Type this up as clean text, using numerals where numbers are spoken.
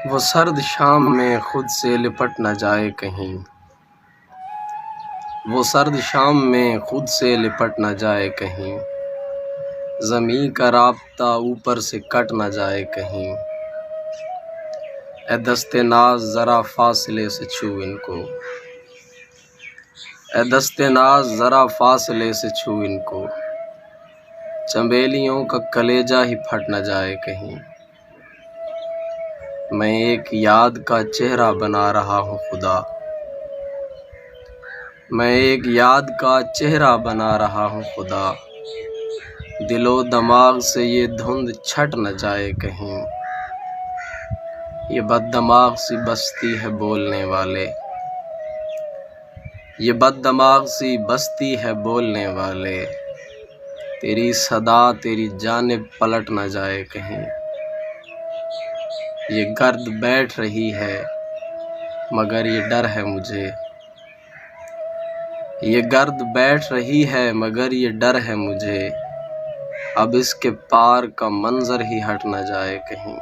وہ سرد شام میں خود سے لپٹ نہ جائے کہیں، وہ سرد شام میں خود سے لپٹ نہ جائے کہیں، زمیں کا رابطہ اوپر سے کٹ نہ جائے کہیں۔ اے دست ناز ذرا فاصلے سے چھو ان کو، اے دست ناز ذرا فاصلے سے چھو ان کو، چنبیلیوں کا کلیجہ ہی پھٹ نہ جائے کہیں۔ میں ایک یاد کا چہرہ بنا رہا ہوں خدا، میں ایک یاد کا چہرہ بنا رہا ہوں خدا، دل و دماغ سے یہ دھند چھٹ نہ جائے کہیں۔ یہ بد دماغ سی بستی ہے بولنے والے، یہ بد دماغ سی بستی ہے بولنے والے، تیری صدا تیری جانب پلٹ نہ جائے کہیں۔ یہ گرد بیٹھ رہی ہے مگر یہ ڈر ہے مجھے، یہ گرد بیٹھ رہی ہے مگر یہ ڈر ہے مجھے، اب اس کے پار کا منظر ہی ہٹ نہ جائے کہیں۔